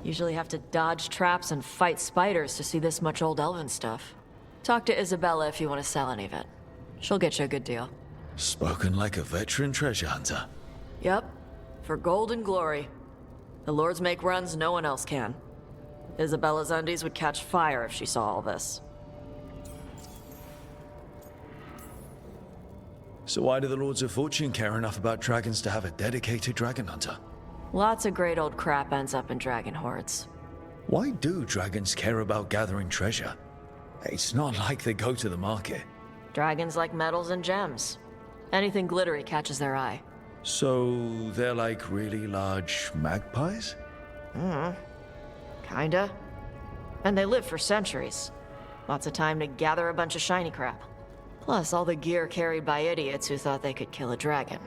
Usually have to dodge traps and fight spiders to see this much old elven stuff. Talk to Isabella if you want to sell any of it. She'll get you a good deal. Spoken like a veteran treasure hunter. Yep. For gold and glory. The lords make runs no one else can. Isabella's undies would catch fire if she saw all this. So why do the Lords of Fortune care enough about dragons to have a dedicated dragon hunter? Lots of great old crap ends up in dragon hordes. Why do dragons care about gathering treasure? It's not like they go to the market. Dragons like metals and gems. Anything glittery catches their eye. So they're like really large magpies? Kinda. And they live for centuries. Lots of time to gather a bunch of shiny crap. Plus all the gear carried by idiots who thought they could kill a dragon.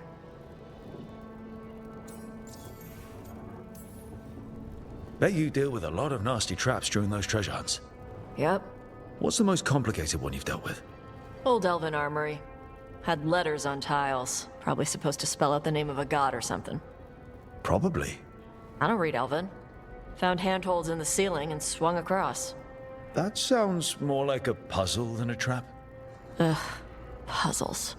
Bet you deal with a lot of nasty traps during those treasure hunts. Yep. What's the most complicated one you've dealt with? Old elven armory. Had letters on tiles. Probably supposed to spell out the name of a god or something. Probably. I don't read elven. Found handholds in the ceiling and swung across. That sounds more like a puzzle than a trap. Ugh. Puzzles.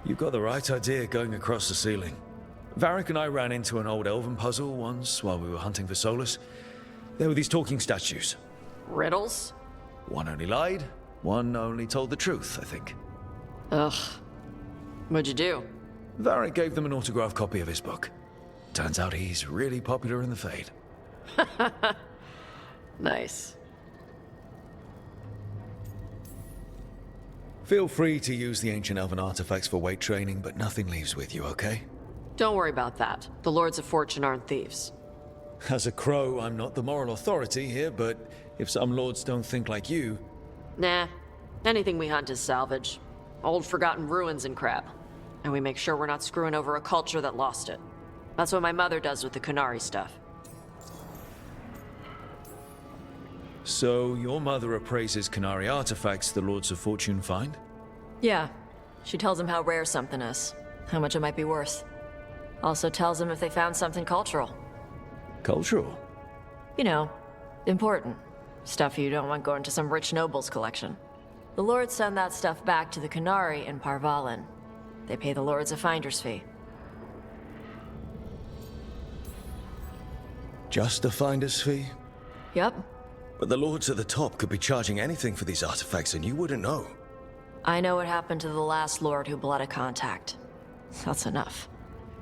You've got the right idea going across the ceiling. Varric and I ran into an old elven puzzle once while we were hunting for Solus. There were these talking statues. Riddles? One only lied, one only told the truth, I think. Ugh. What'd you do? Varric gave them an autographed copy of his book. Turns out he's really popular in the Fade. Nice. Feel free to use the ancient elven artifacts for weight training, but nothing leaves with you, okay? Don't worry about that. The Lords of Fortune aren't thieves. As a crow, I'm not the moral authority here, but if some lords don't think like you... Nah. Anything we hunt is salvage. Old forgotten ruins and crap. And we make sure we're not screwing over a culture that lost it. That's what my mother does with the Kunari stuff. So, your mother appraises Kunari artifacts the Lords of Fortune find? Yeah. She tells them how rare something is. How much it might be worth. Also tells them if they found something cultural. Cultural? You know, important. Stuff you don't want going to some rich noble's collection. The Lords send that stuff back to the Kunari in Parvalin. They pay the Lords a finder's fee. Just a finder's fee? Yep. But the Lords at the top could be charging anything for these artifacts and you wouldn't know. I know what happened to the last Lord who blooded contact. That's enough.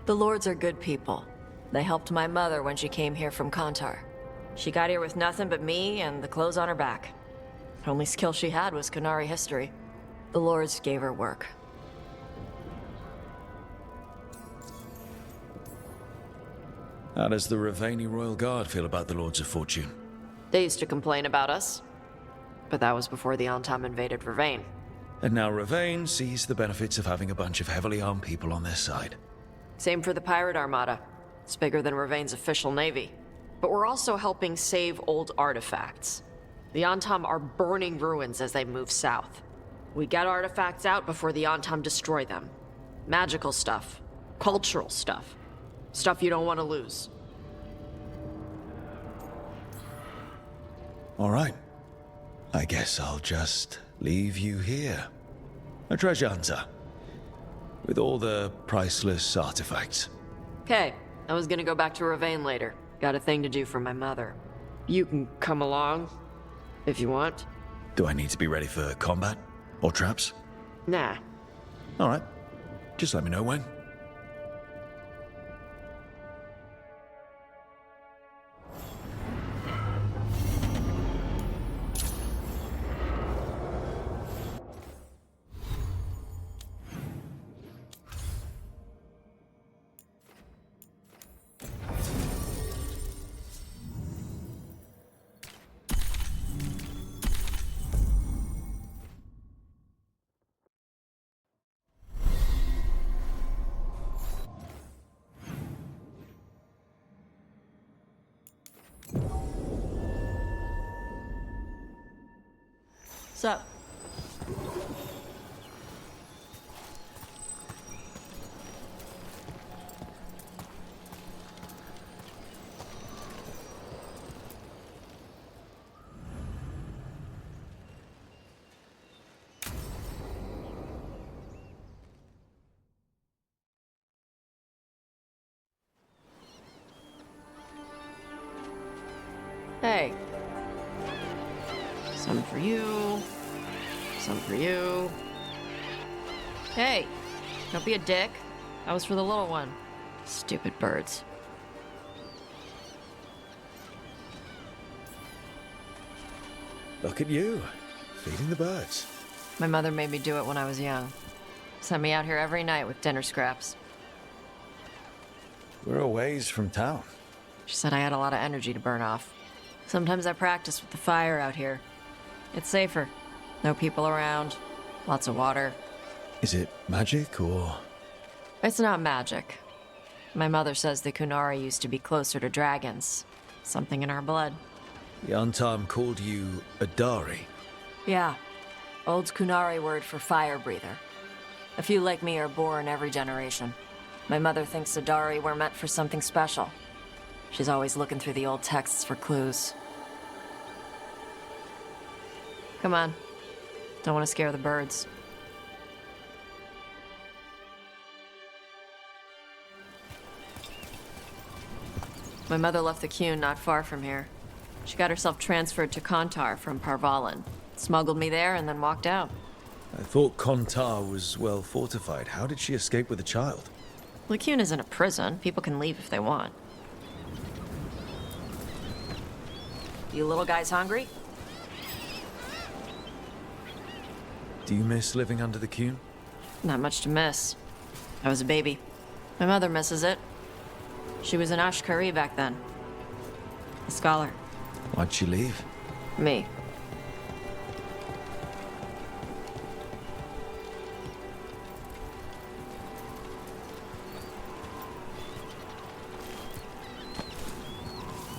The Lords are good people. They helped my mother when she came here from Kantar. She got here with nothing but me and the clothes on her back. Only skill she had was Kunari history. The Lords gave her work. How does the Ravani Royal Guard feel about the Lords of Fortune? They used to complain about us. But that was before the Antam invaded Ravane. And now Ravane sees the benefits of having a bunch of heavily armed people on their side. Same for the Pirate Armada. It's bigger than Ravane's official navy. But we're also helping save old artifacts. The Antam are burning ruins as they move south. We get artifacts out before the Antam destroy them. Magical stuff. Cultural stuff. Stuff you don't want to lose. All right. I guess I'll just leave you here. A treasure hunter. With all the priceless artifacts. Okay, I was gonna go back to Ravane later. Got a thing to do for my mother. You can come along, if you want. Do I need to be ready for combat? Or traps? Nah. All right. Just let me know when. Sup? Hey. Some for you. Some for you. Hey, don't be a dick. That was for the little one. Stupid birds. Look at you, feeding the birds. My mother made me do it when I was young. Sent me out here every night with dinner scraps. We're a ways from town. She said I had a lot of energy to burn off. Sometimes I practice with the fire out here. It's safer. No people around. Lots of water. Is it magic or...? It's not magic. My mother says the Kunari used to be closer to dragons. Something in our blood. The Antam called you a Dari. Yeah. Old Kunari word for fire breather. A few like me are born every generation. My mother thinks the Dari were meant for something special. She's always looking through the old texts for clues. Come on. Don't want to scare the birds. My mother left the Qun not far from here. She got herself transferred to Kontar from Parvalan. Smuggled me there and then walked out. I thought Kontar was well fortified. How did she escape with a child? The Qun isn't a prison. People can leave if they want. You little guys hungry? Do you miss living under the Qun? Not much to miss. I was a baby. My mother misses it. She was an Ashkari back then. A scholar. Why'd she leave? Me.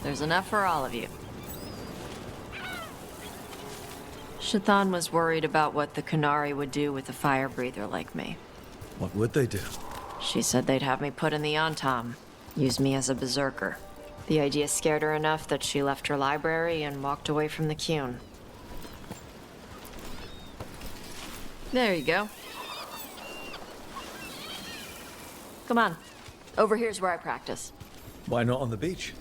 There's enough for all of you. Shathan was worried about what the Kunari would do with a fire breather like me. What would they do? She said they'd have me put in the Antam, use me as a berserker. The idea scared her enough that she left her library and walked away from the Qun. There you go. Come on. Over here's where I practice. Why not on the beach?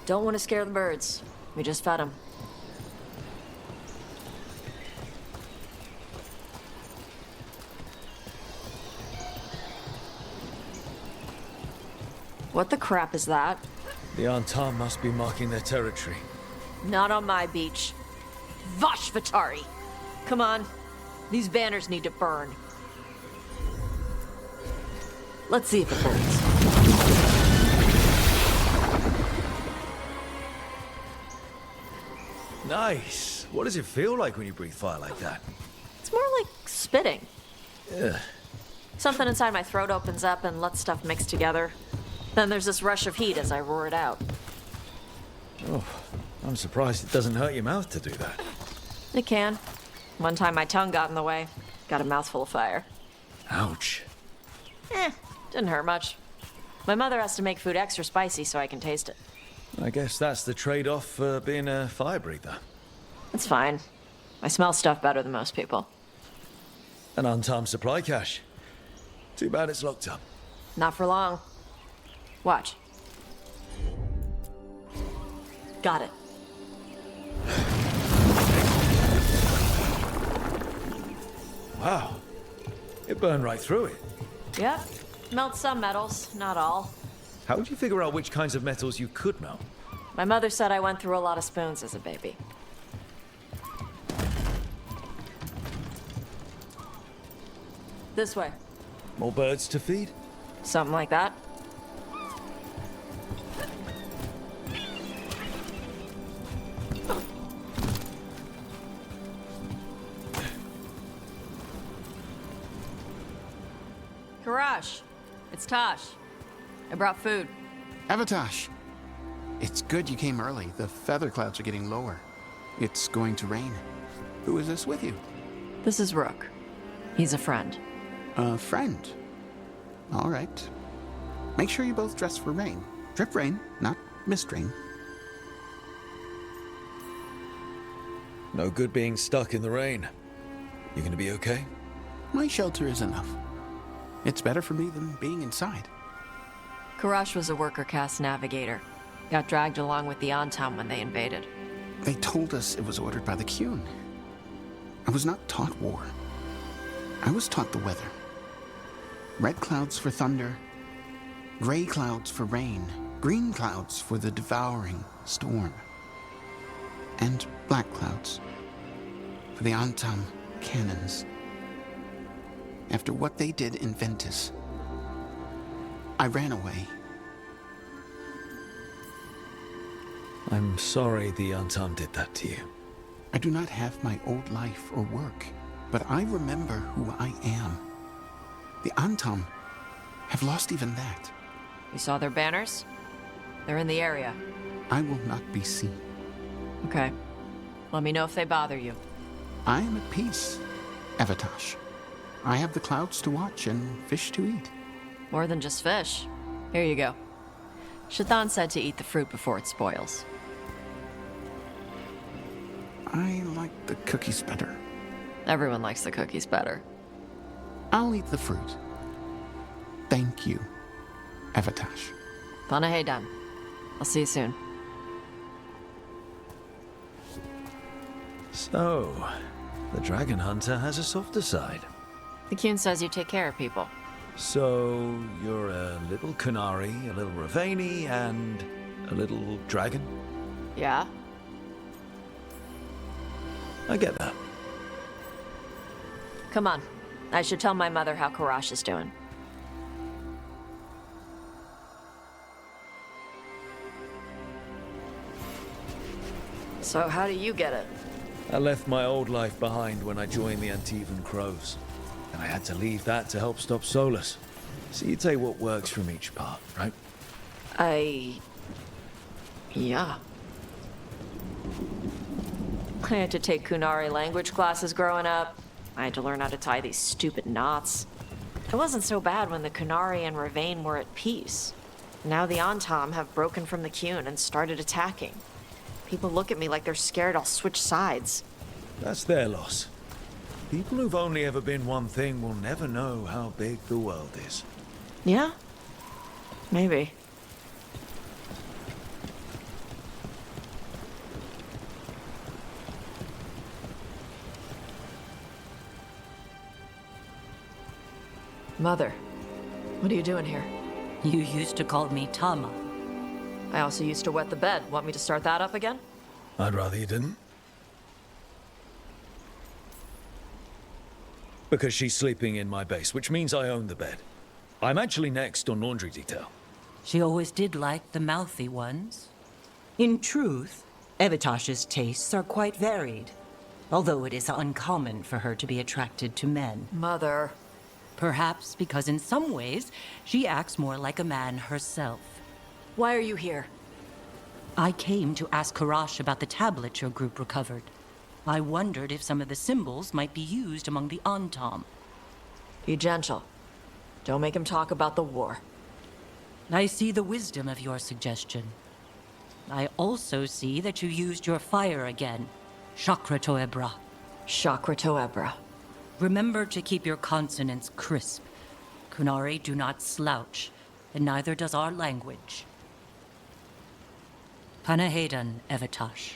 Don't want to scare the birds. We just fed them. What the crap is that? The Antam must be marking their territory. Not on my beach. Vash Vatari! Come on. These banners need to burn. Let's see if it burns. Nice. What does it feel like when you breathe fire like that? It's more like spitting. Ugh. Something inside my throat opens up and lets stuff mix together. Then there's this rush of heat as I roar it out. Oh, I'm surprised it doesn't hurt your mouth to do that. It can. One time my tongue got in the way. Got a mouthful of fire. Ouch. Didn't hurt much. My mother has to make food extra spicy so I can taste it. I guess that's the trade-off for being a fire breather. It's fine. I smell stuff better than most people. An untimed supply cache. Too bad it's locked up. Not for long. Watch. Got it. Wow. It burned right through it. Yep. Melt some metals, not all. How would you figure out which kinds of metals you could melt? My mother said I went through a lot of spoons as a baby. This way. More birds to feed? Something like that. Karash, it's Tosh. I brought food. Avatosh, it's good you came early. The feather clouds are getting lower. It's going to rain. Who is this with you? This is Rook. He's a friend. A friend. All right. Make sure you both dress for rain. Drip rain, not mist rain. No good being stuck in the rain. You gonna be okay? My shelter is enough. It's better for me than being inside. Karash was a worker caste navigator. Got dragged along with the Antam when they invaded. They told us it was ordered by the Qun. I was not taught war. I was taught the weather. Red clouds for thunder, gray clouds for rain, green clouds for the devouring storm, and black clouds for the Antam cannons. After what they did in Ventus, I ran away. I'm sorry the Antam did that to you. I do not have my old life or work, but I remember who I am. The Antam have lost even that. You saw their banners? They're in the area. I will not be seen. Okay. Let me know if they bother you. I am at peace, Evatash. I have the clouds to watch and fish to eat. More than just fish. Here you go. Shathan said to eat the fruit before it spoils. I like the cookies better. Everyone likes the cookies better. I'll eat the fruit. Thank you, Evatash. Panahedan. I'll see you soon. So, the dragon hunter has a softer side. The Qun says you take care of people. So, you're a little Kunari, a little Ravani, and a little dragon? Yeah? I get that. Come on. I should tell my mother how Karash is doing. So how do you get it? I left my old life behind when I joined the Antivan Crows. And I had to leave that to help stop Solus. So you take what works from each part, right? Yeah. I had to take Kunari language classes growing up. I had to learn how to tie these stupid knots. It wasn't so bad when the Kunari and Ravane were at peace. Now the Antam have broken from the Qun and started attacking. People look at me like they're scared I'll switch sides. That's their loss. People who've only ever been one thing will never know how big the world is. Yeah? Maybe. Mother, what are you doing here? You used to call me Tama. I also used to wet the bed. Want me to start that up again? I'd rather you didn't. Because she's sleeping in my base, which means I own the bed. I'm actually next on laundry detail. She always did like the mouthy ones. In truth, Evitash's tastes are quite varied, although it is uncommon for her to be attracted to men. Mother. Perhaps because in some ways, she acts more like a man herself. Why are you here? I came to ask Karash about the tablet your group recovered. I wondered if some of the symbols might be used among the Antam. Be gentle. Don't make him talk about the war. I see the wisdom of your suggestion. I also see that you used your fire again. Chakra Toebra. Chakra Toebra. Remember to keep your consonants crisp. Kunari do not slouch, and neither does our language. Panahedan, Evitash.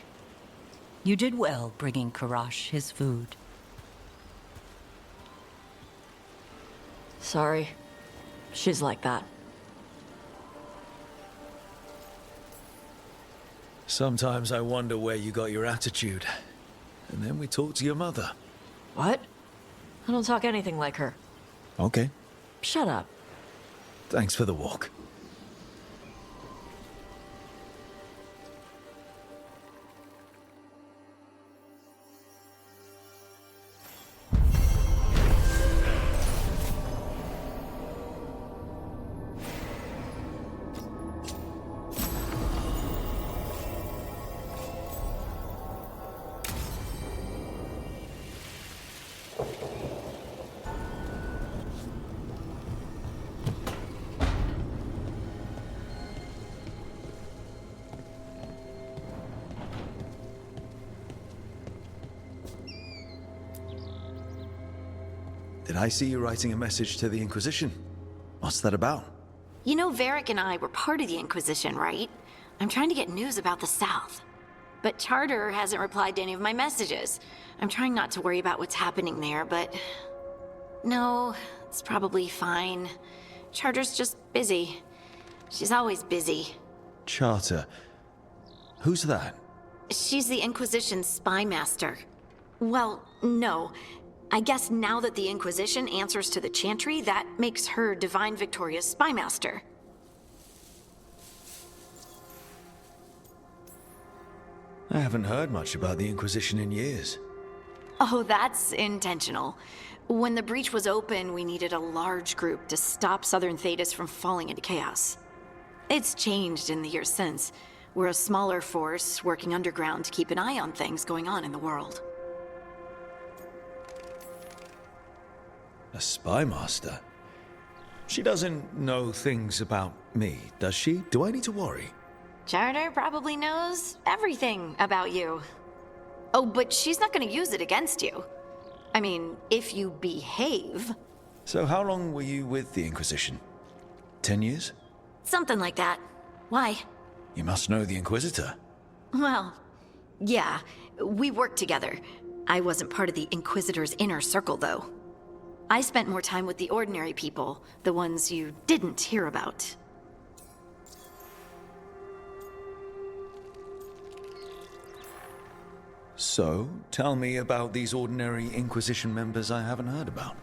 You did well bringing Karash his food. Sorry. She's like that. Sometimes I wonder where you got your attitude. And then we talk to your mother. What? I don't talk anything like her. Okay. Shut up. Thanks for the walk. Did I see you writing a message to the Inquisition? What's that about? You know Varric and I were part of the Inquisition, right? I'm trying to get news about the South. but Charter hasn't replied to any of my messages. I'm trying not to worry about what's happening there, but... No, it's probably fine. Charter's just busy. She's always busy. Charter. Who's that? She's the Inquisition's spy master. Well, no. I guess now that the Inquisition answers to the Chantry, that makes her Divine Victoria's spy master. I haven't heard much about the Inquisition in years. Oh, that's intentional. When the breach was open, we needed a large group to stop Southern Thedas from falling into chaos. It's changed in the years since. We're a smaller force working underground to keep an eye on things going on in the world. A spy master? She doesn't know things about me, does she? Do I need to worry? Charter probably knows everything about you. Oh, but she's not gonna use it against you. I mean, if you behave. So how long were you with the Inquisition? 10 years? Something like that. Why? You must know the Inquisitor. Well, yeah, we worked together. I wasn't part of the Inquisitor's inner circle, though. I spent more time with the ordinary people, the ones you didn't hear about. So, tell me about these ordinary Inquisition members I haven't heard about.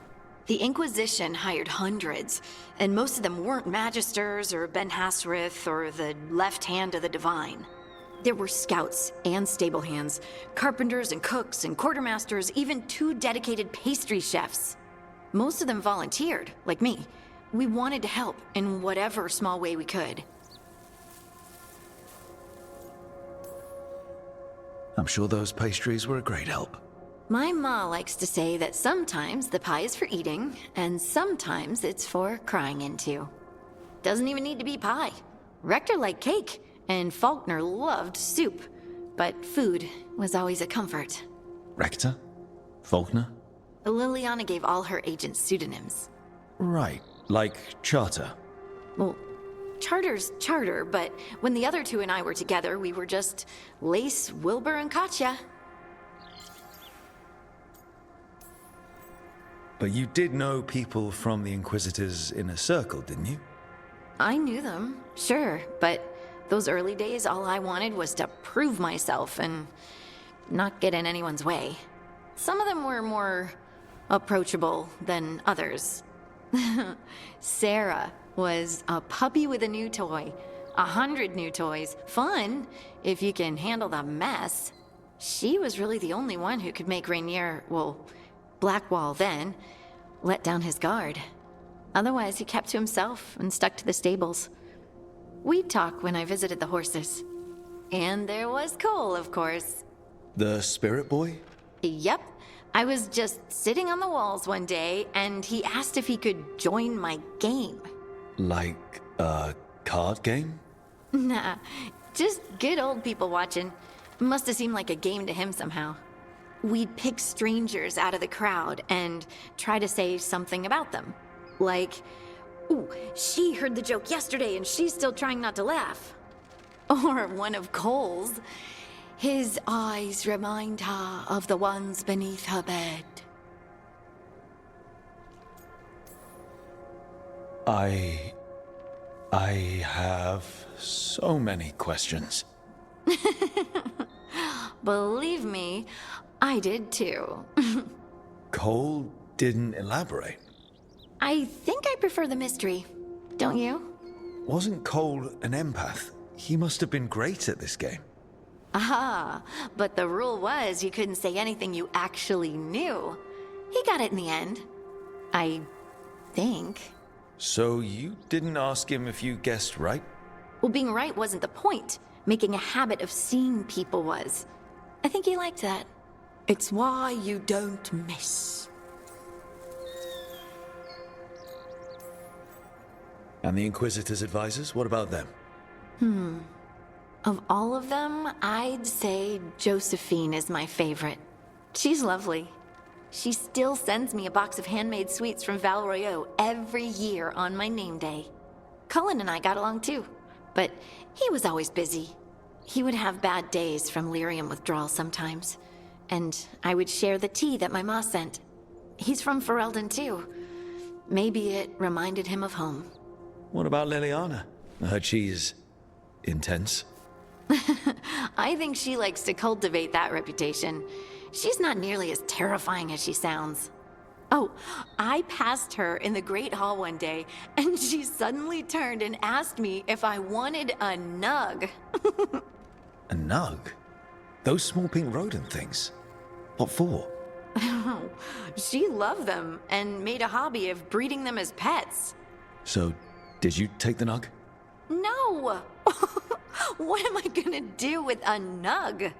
The Inquisition hired hundreds, and most of them weren't Magisters or Ben Hasrith or the left hand of the Divine. There were scouts and stable hands, carpenters and cooks and quartermasters, even 2 dedicated pastry chefs. Most of them volunteered, like me. We wanted to help in whatever small way we could. I'm sure those pastries were a great help. My ma likes to say that sometimes the pie is for eating, and sometimes it's for crying into. Doesn't even need to be pie. Rector liked cake, and Faulkner loved soup. But food was always a comfort. Rector? Faulkner? Liliana gave all her agents pseudonyms. Right, like Charter. Well, Charter's Charter, but when the other 2 and I were together, we were just Lace, Wilbur, and Katya. But you did know people from the Inquisitor's inner circle, didn't you? I knew them, sure, but those early days, all I wanted was to prove myself and not get in anyone's way. Some of them were more approachable than others. Sarah was a puppy with a new toy. 100 new toys. Fun, if you can handle the mess. She was really the only one who could make Rainier, well, Blackwall then, let down his guard. Otherwise, he kept to himself and stuck to the stables. We'd talk when I visited the horses. And there was Cole, of course. The spirit boy? Yep. I was just sitting on the walls one day, and he asked if he could join my game. Like a card game? Nah, just good old people watching. Must have seemed like a game to him somehow. We'd pick strangers out of the crowd and try to say something about them. Like, ooh, she heard the joke yesterday and she's still trying not to laugh. Or one of Cole's. His eyes remind her of the ones beneath her bed. I have so many questions. Believe me, I did too. Cole didn't elaborate. I think I prefer the mystery. Don't you? Wasn't Cole an empath? He must have been great at this game. Aha, but the rule was you couldn't say anything you actually knew. He got it in the end. I think. So you didn't ask him if you guessed right? Well, being right wasn't the point. Making a habit of seeing people was. I think he liked that. It's why you don't miss. And the Inquisitor's advisors, what about them? Of all of them, I'd say Josephine is my favorite. She's lovely. She still sends me a box of handmade sweets from Val Royeaux every year on my name day. Cullen and I got along too, but he was always busy. He would have bad days from lyrium withdrawal sometimes, and I would share the tea that my ma sent. He's from Ferelden too. Maybe it reminded him of home. What about Liliana? I heard she's intense. I think she likes to cultivate that reputation. She's not nearly as terrifying as she sounds. Oh, I passed her in the Great Hall one day, and she suddenly turned and asked me if I wanted a nug. A nug? Those small pink rodent things? What for? She loved them and made a hobby of breeding them as pets. So, did you take the nug? No! What am I gonna do with a nug?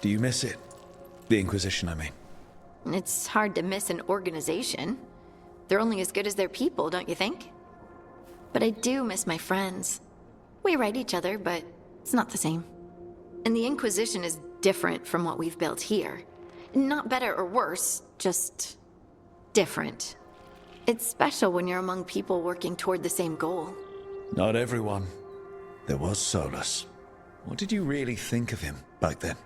Do you miss it? The Inquisition, I mean. It's hard to miss an organization. They're only as good as their people, don't you think? But I do miss my friends. We write each other, but it's not the same. And the Inquisition is different from what we've built here. Not better or worse, just different. It's special when you're among people working toward the same goal. Not everyone. There was Solus. What did you really think of him back then?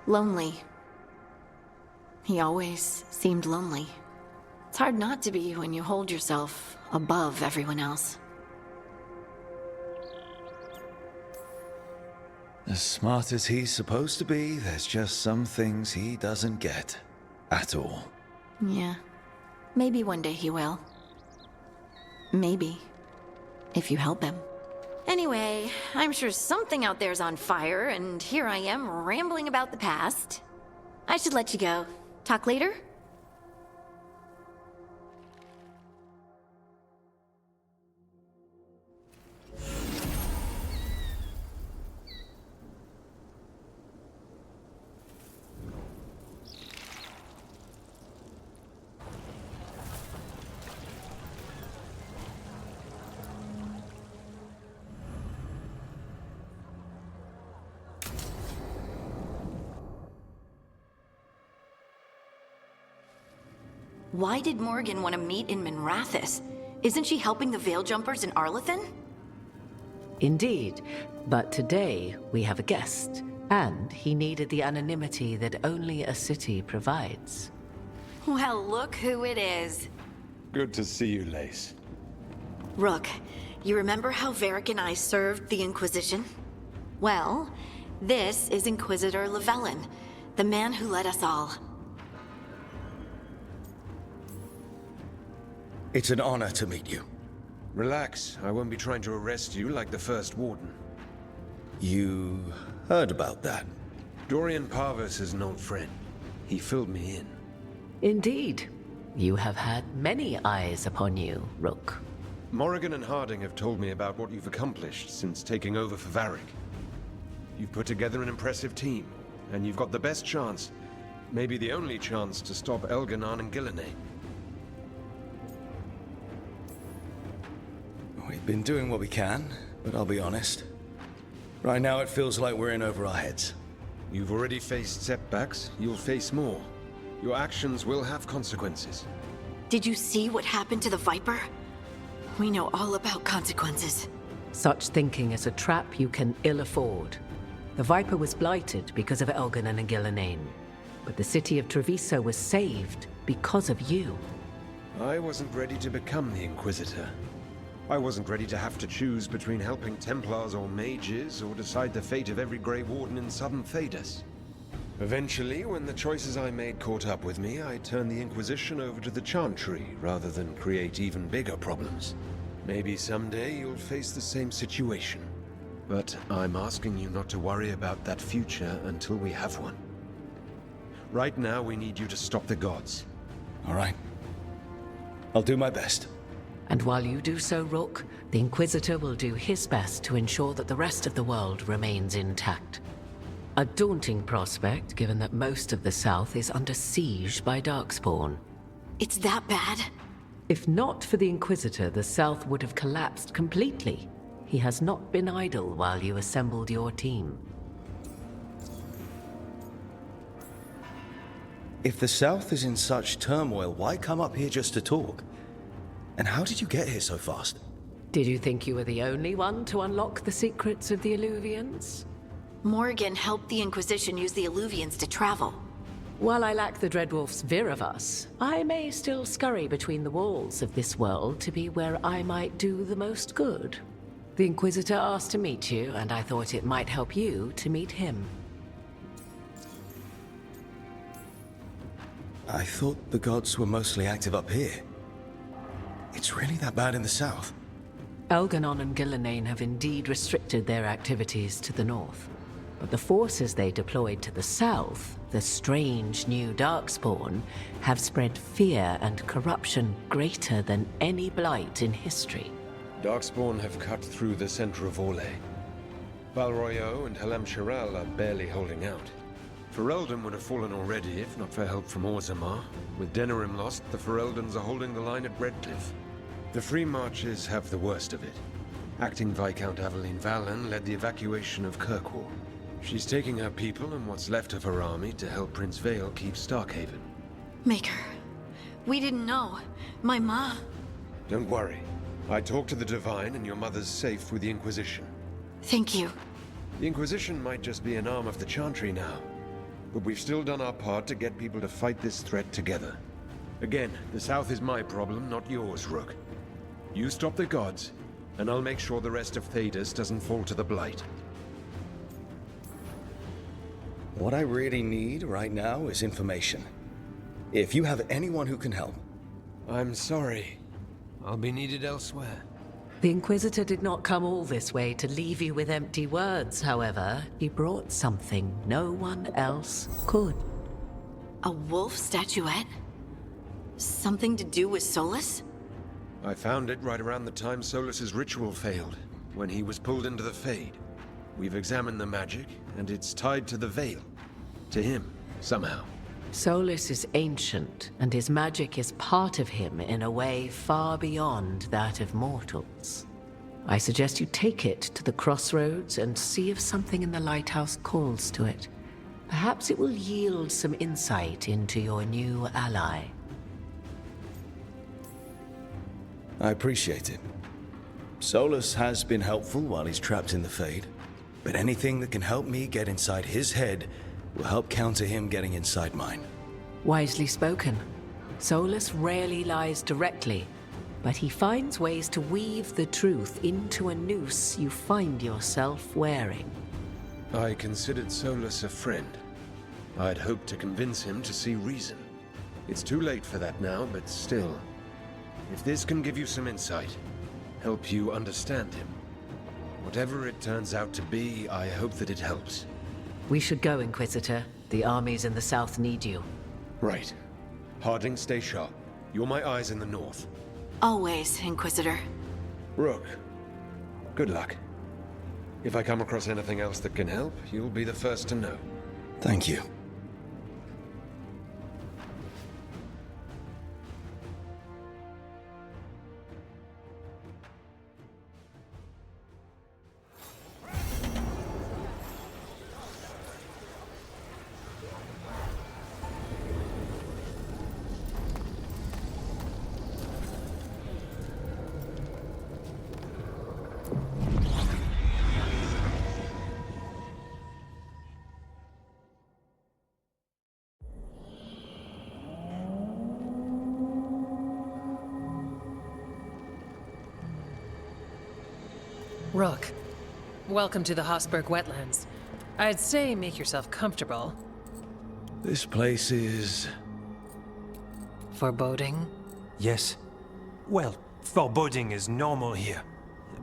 Lonely. He always seemed lonely. It's hard not to be when you hold yourself above everyone else. As smart as he's supposed to be, there's just some things he doesn't get. At all. Yeah. Maybe one day he will. Maybe. If you help him. Anyway, I'm sure something out there's on fire, and here I am rambling about the past. I should let you go. Talk later? Why did Morgan want to meet in Minrathous? Isn't she helping the Veil Jumpers in Arlathan? Indeed, but today we have a guest, and he needed the anonymity that only a city provides. Well, look who it is. Good to see you, Lace. Rook, you remember how Varric and I served the Inquisition? Well, this is Inquisitor Llewellyn, the man who led us all. It's an honor to meet you. Relax, I won't be trying to arrest you like the First Warden. You heard about that? Dorian Parvis is an old friend. He filled me in. Indeed. You have had many eyes upon you, Rook. Morrigan and Harding have told me about what you've accomplished since taking over for Varric. You've put together an impressive team, and you've got the best chance, maybe the only chance, to stop Elganon and Gillenay. We've been doing what we can, but I'll be honest. Right now it feels like we're in over our heads. You've already faced setbacks, you'll face more. Your actions will have consequences. Did you see what happened to the Viper? We know all about consequences. Such thinking is a trap you can ill afford. The Viper was blighted because of Elganon and Gillenay, but the city of Treviso was saved because of you. I wasn't ready to become the Inquisitor. I wasn't ready to have to choose between helping Templars or mages, or decide the fate of every Grey Warden in southern Thedas. Eventually, when the choices I made caught up with me, I turned the Inquisition over to the Chantry, rather than create even bigger problems. Maybe someday you'll face the same situation. But I'm asking you not to worry about that future until we have one. Right now, we need you to stop the gods. All right. I'll do my best. And while you do so, Rook, the Inquisitor will do his best to ensure that the rest of the world remains intact. A daunting prospect, given that most of the South is under siege by Darkspawn. It's that bad? If not for the Inquisitor, the South would have collapsed completely. He has not been idle while you assembled your team. If the South is in such turmoil, why come up here just to talk? And how did you get here so fast? Did you think you were the only one to unlock the secrets of the Illuvians? Morgan helped the Inquisition use the Illuvians to travel. While I lack the Dreadwolf's Viravus, I may still scurry between the walls of this world to be where I might do the most good. The Inquisitor asked to meet you, and I thought it might help you to meet him. I thought the gods were mostly active up here. It's really that bad in the south? Elganon and Gillenane have indeed restricted their activities to the north. But the forces they deployed to the south, the strange new Darkspawn, have spread fear and corruption greater than any blight in history. Darkspawn have cut through the center of Orlais. Val Royeaux and Helem Chiral are barely holding out. Ferelden would have fallen already if not for help from Orzammar. With Denerim lost, the Fereldans are holding the line at Redcliffe. The Free Marches have the worst of it. Acting Viscount Aveline Valen led the evacuation of Kirkwall. She's taking her people and what's left of her army to help Prince Vale keep Starkhaven. Maker, we didn't know. My ma... Don't worry. I talked to the Divine and your mother's safe with the Inquisition. Thank you. The Inquisition might just be an arm of the Chantry now, but we've still done our part to get people to fight this threat together. Again, the South is my problem, not yours, Rook. You stop the gods, and I'll make sure the rest of Thedas doesn't fall to the Blight. What I really need right now is information. If you have anyone who can help. I'm sorry. I'll be needed elsewhere. The Inquisitor did not come all this way to leave you with empty words, however. He brought something no one else could. A wolf statuette? Something to do with Solus? I found it right around the time Solus's ritual failed, when he was pulled into the Fade. We've examined the magic, and it's tied to the Veil. To him, somehow. Solus is ancient, and his magic is part of him in a way far beyond that of mortals. I suggest you take it to the crossroads and see if something in the lighthouse calls to it. Perhaps it will yield some insight into your new ally. I appreciate it. Solus has been helpful while he's trapped in the Fade, but anything that can help me get inside his head will help counter him getting inside mine. Wisely spoken. Solus rarely lies directly, but he finds ways to weave the truth into a noose you find yourself wearing. I considered Solus a friend. I'd hoped to convince him to see reason. It's too late for that now, but still. If this can give you some insight, help you understand him. Whatever it turns out to be, I hope that it helps. We should go, Inquisitor. The armies in the south need you. Right. Harding, stay sharp. You're my eyes in the north. Always, Inquisitor. Rook, good luck. If I come across anything else that can help, you'll be the first to know. Thank you. Rook, welcome to the Hosberg Wetlands. I'd say make yourself comfortable. This place is... Foreboding? Yes. Well, foreboding is normal here,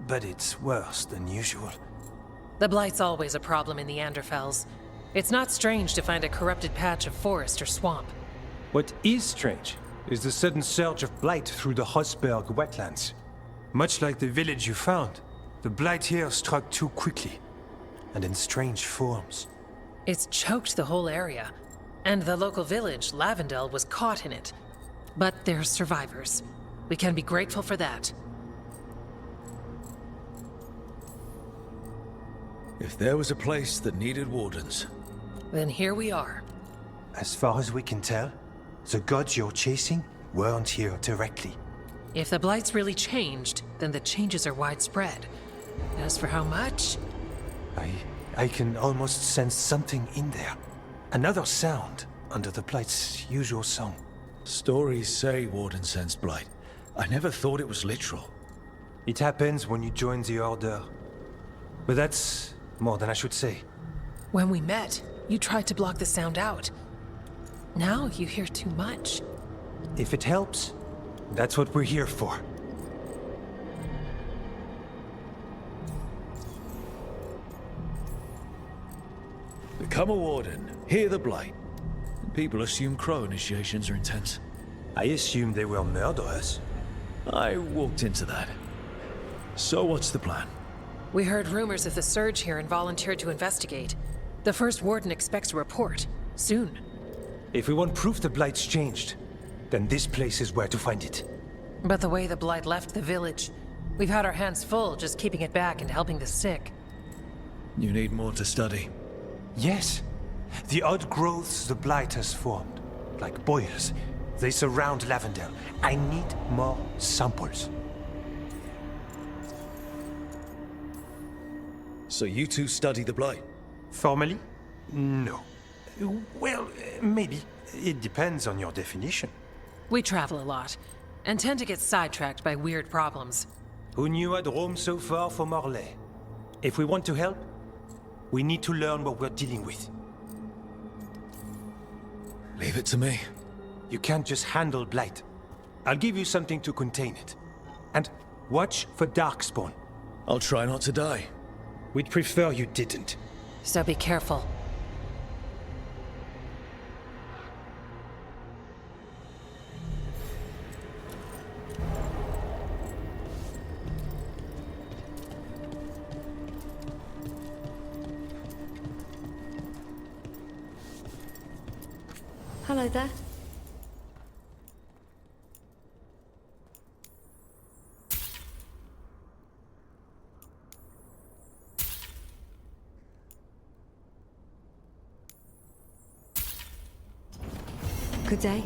but it's worse than usual. The Blight's always a problem in the Anderfels. It's not strange to find a corrupted patch of forest or swamp. What is strange is the sudden surge of blight through the Hosberg Wetlands. Much like the village you found, the blight here struck too quickly, and in strange forms. It's choked the whole area, and the local village, Lavendel, was caught in it. But they're survivors. We can be grateful for that. If there was a place that needed wardens... Then here we are. As far as we can tell, the gods you're chasing weren't here directly. If the Blight's really changed, then the changes are widespread. As for how much... I can almost sense something in there. Another sound under the Blight's usual song. Stories say Warden sensed blight. I never thought it was literal. It happens when you join the Order. But that's more than I should say. When we met, you tried to block the sound out. Now you hear too much. If it helps, that's what we're here for. Become a Warden, hear the blight. People assume Crow initiations are intense. I assumed they were murderers. I walked into that. So what's the plan? We heard rumors of the surge here and volunteered to investigate. The first Warden expects a report. Soon. If we want proof the Blight's changed, then this place is where to find it. But the way the Blight left the village, we've had our hands full just keeping it back and helping the sick. You need more to study. Yes. The odd growths the Blight has formed, like boils, they surround Lavendale. I need more samples. So you two study the blight? Formally? No. Well, maybe. It depends on your definition. We travel a lot, and tend to get sidetracked by weird problems. Who knew I'd roam so far from Orlais? If we want to help, we need to learn what we're dealing with. Leave it to me. You can't just handle Blight. I'll give you something to contain it. And watch for Darkspawn. I'll try not to die. We'd prefer you didn't. So be careful. Hello there. Good day.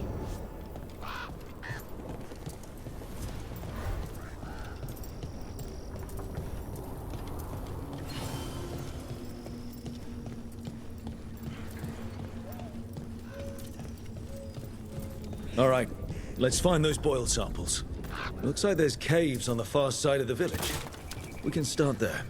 All right, let's find those boil samples. Looks like there's caves on the far side of the village. We can start there.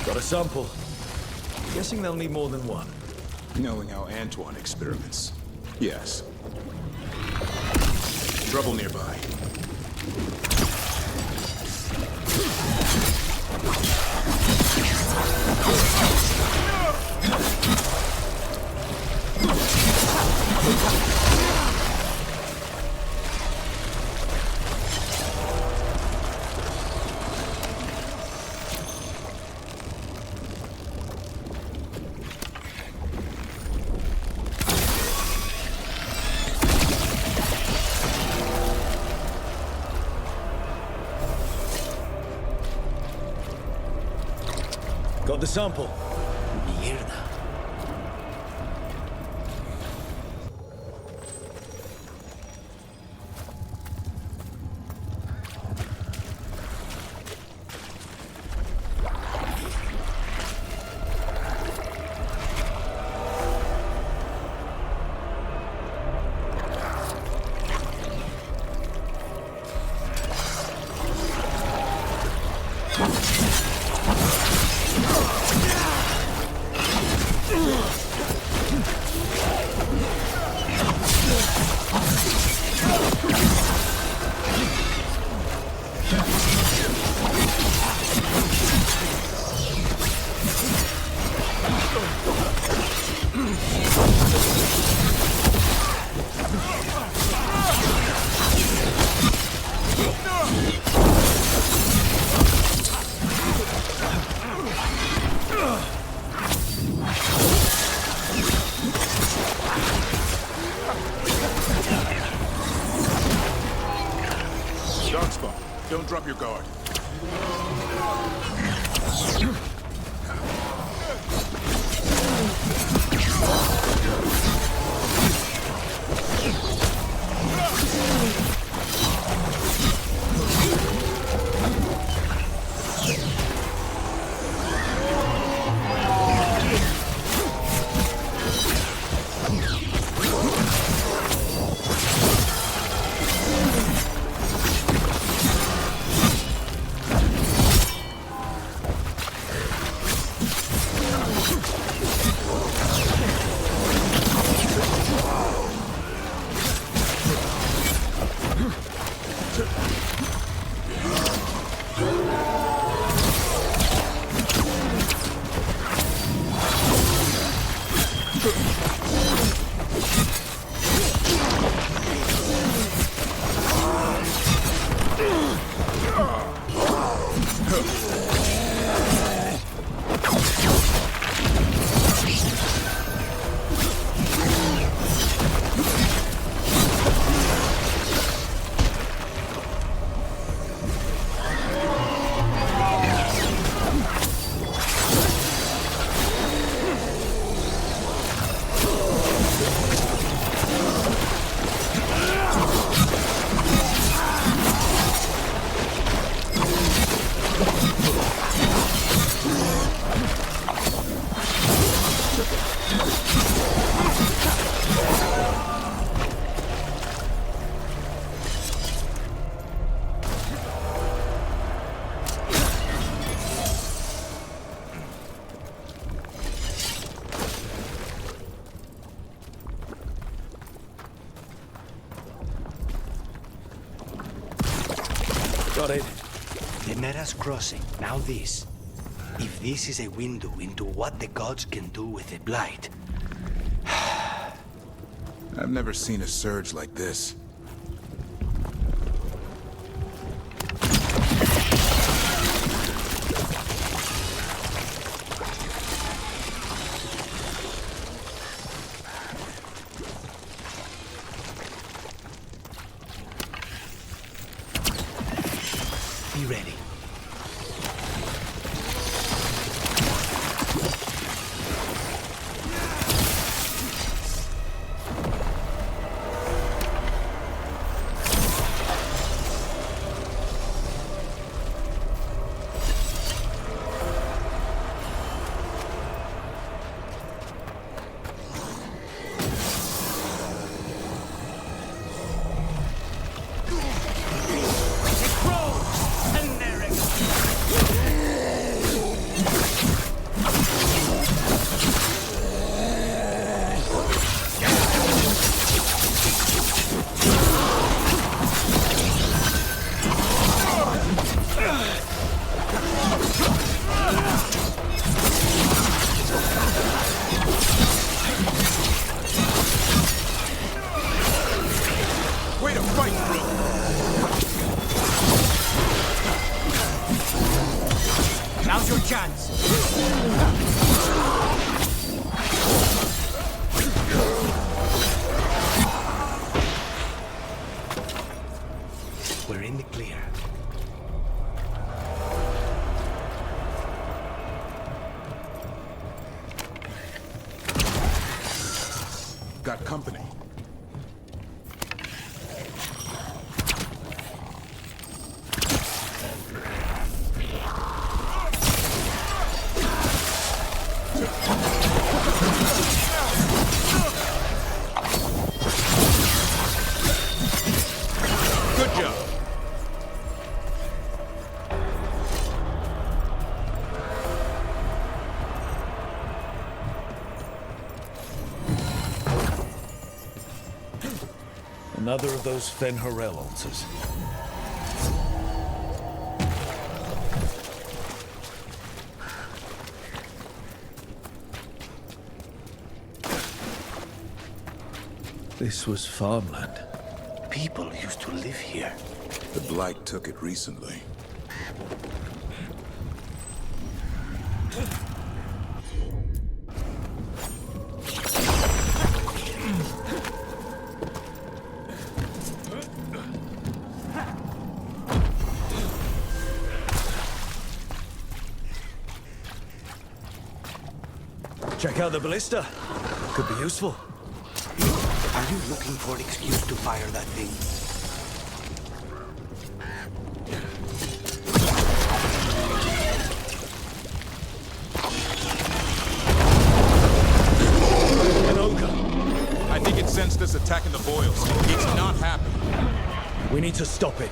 Got a sample. Guessing they'll need more than one. Knowing how Antoine experiments. Yes. Trouble nearby. Got the sample. Mierda. Don't drop your guard. Got it. The Neras crossing, now this. If this is a window into what the gods can do with the Blight... I've never seen a surge like this. Be ready. Way to fight, bro! Now's your chance. We're in the clear. Got company. Good job. Another of those Fen'Harel altars. This was farmland. People used to live here. The Blight took it recently. Check out the ballista. Could be useful. Are you looking for an excuse to fire that thing? An ogre. I think it sensed us attacking the boils. It's not happy. We need to stop it.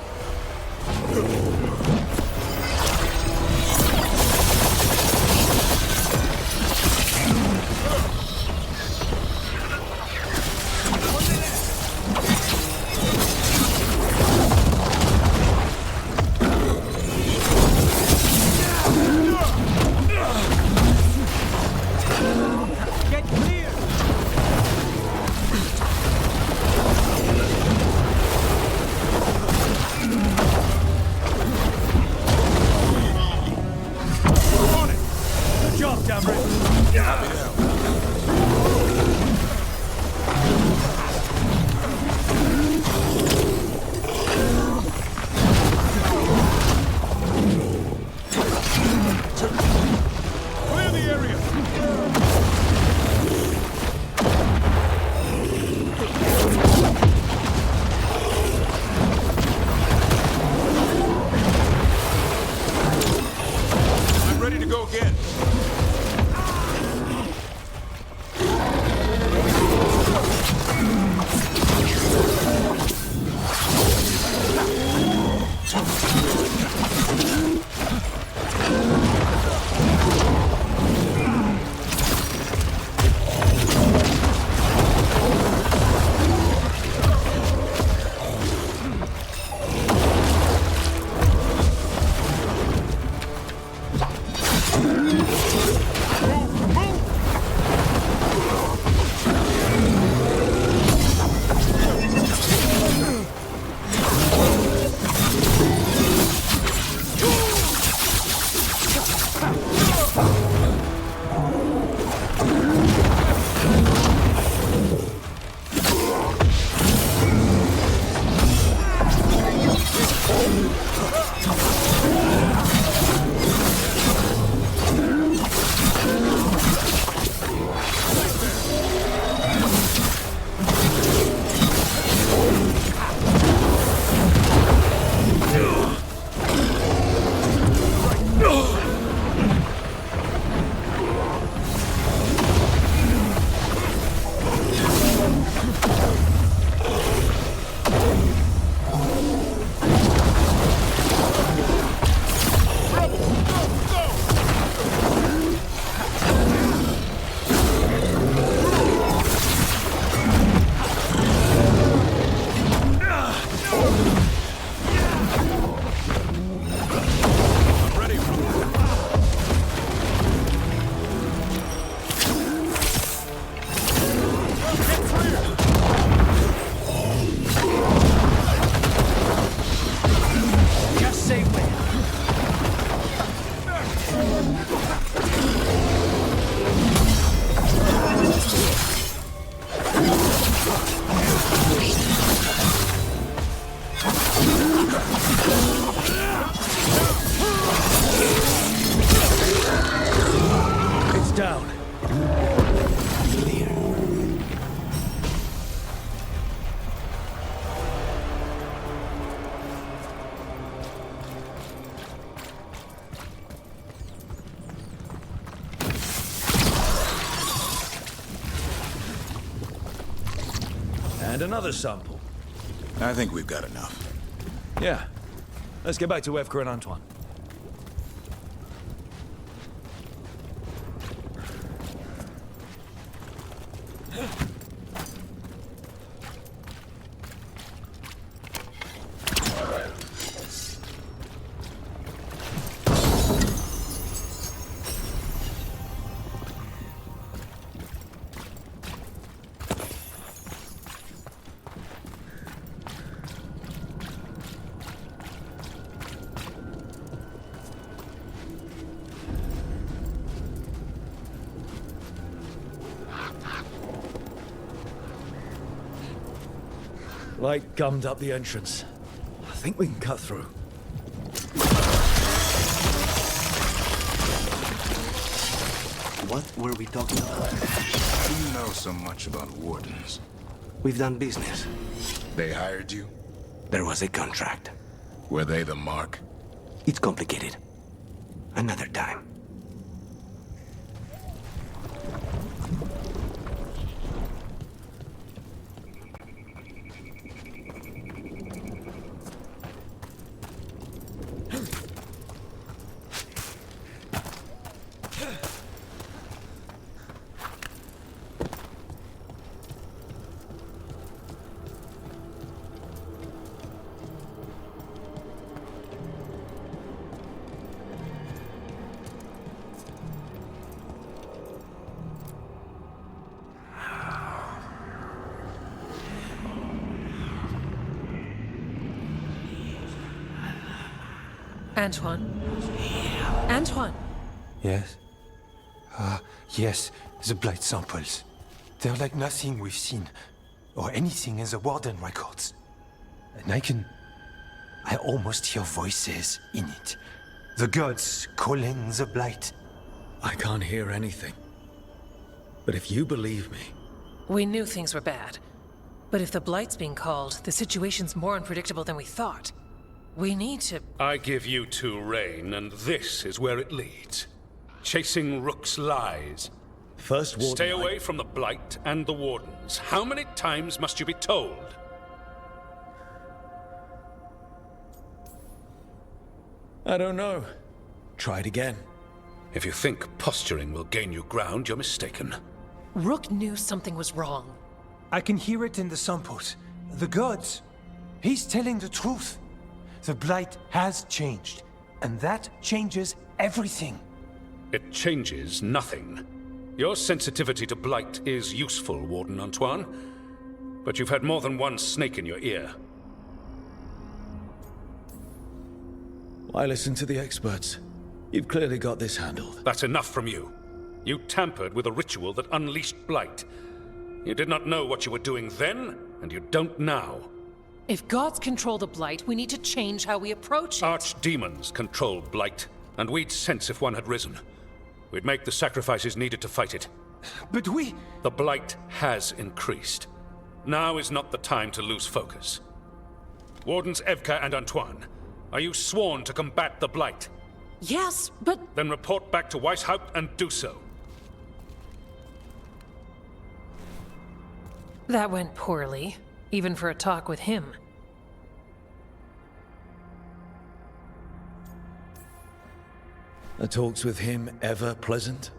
And another sample. I think we've got enough. Yeah. Let's get back to Evka and Antoine. Light gummed up the entrance. I think we can cut through. What were we talking about? Do you know so much about wardens? We've done business. They hired you? There was a contract. Were they the mark? It's complicated. Another time. Antoine? Antoine! Yes? Yes, the blight samples. They're like nothing we've seen, or anything in the Warden records. And I almost hear voices in it. The gods calling the blight. I can't hear anything. But if you believe me... We knew things were bad. But if the Blight's being called, the situation's more unpredictable than we thought. We need to... I give you two Rain, and this is where it leads. Chasing Rook's lies. First Warden... Stay away from the Blight and the Wardens. How many times must you be told? I don't know. Try it again. If you think posturing will gain you ground, you're mistaken. Rook knew something was wrong. I can hear it in the samples. The gods. He's telling the truth. The blight has changed, and that changes everything. It changes nothing. Your sensitivity to blight is useful, Warden Antoine. But you've had more than one snake in your ear. Why listen to the experts? You've clearly got this handled. That's enough from you. You tampered with a ritual that unleashed blight. You did not know what you were doing then, and you don't now. If gods control the Blight, we need to change how we approach it. Archdemons control blight, and we'd sense if one had risen. We'd make the sacrifices needed to fight it. But we... The blight has increased. Now is not the time to lose focus. Wardens Evka and Antoine, are you sworn to combat the blight? Yes, but... Then report back to Weishaupt and do so. That went poorly, even for a talk with him. Are talks with him ever pleasant?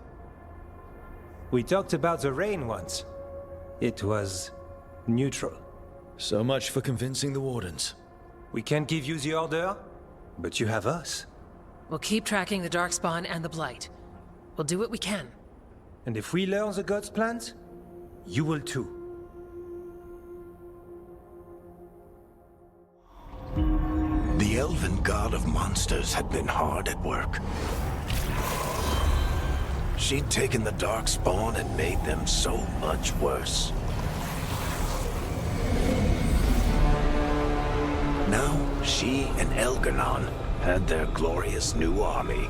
We talked about the rain once. It was neutral. So much for convincing the Wardens. We can't give you the order, but you have us. We'll keep tracking the Darkspawn and the Blight. We'll do what we can. And if we learn the gods' plans, you will too. The elven god of monsters had been hard at work. She'd taken the Darkspawn and made them so much worse. Now, she and Elgar'nan had their glorious new army.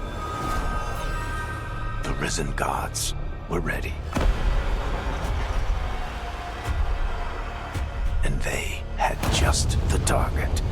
The risen gods were ready. And they had just the target.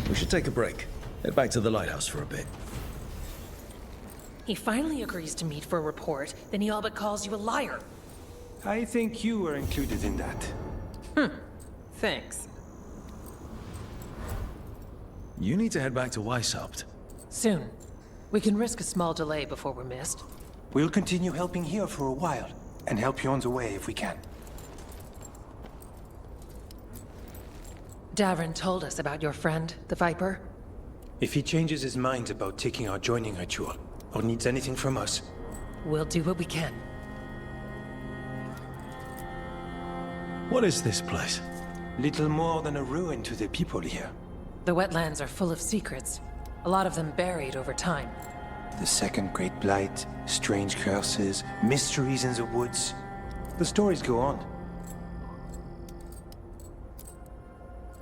We should take a break. Head back to the lighthouse for a bit. He finally agrees to meet for a report, then he all but calls you a liar. I think you were included in that. Thanks. You need to head back to Weishaupt. Soon. We can risk a small delay before we're missed. We'll continue helping here for a while, and help you on the way if we can. Davrin told us about your friend, the Viper. If he changes his mind about taking our joining ritual, or needs anything from us, We'll do what we can. What is this place? Little more than a ruin to the people here. The wetlands are full of secrets, a lot of them buried over time. The second Great Blight, strange curses, mysteries in the woods. The stories go on.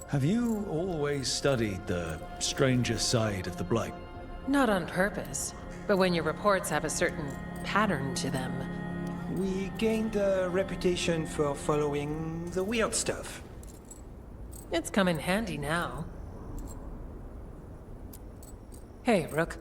Have you always studied the stranger side of the Blight? Not on purpose, but when your reports have a certain pattern to them. We gained a reputation for following the weird stuff. It's come in handy now. Hey, Rook.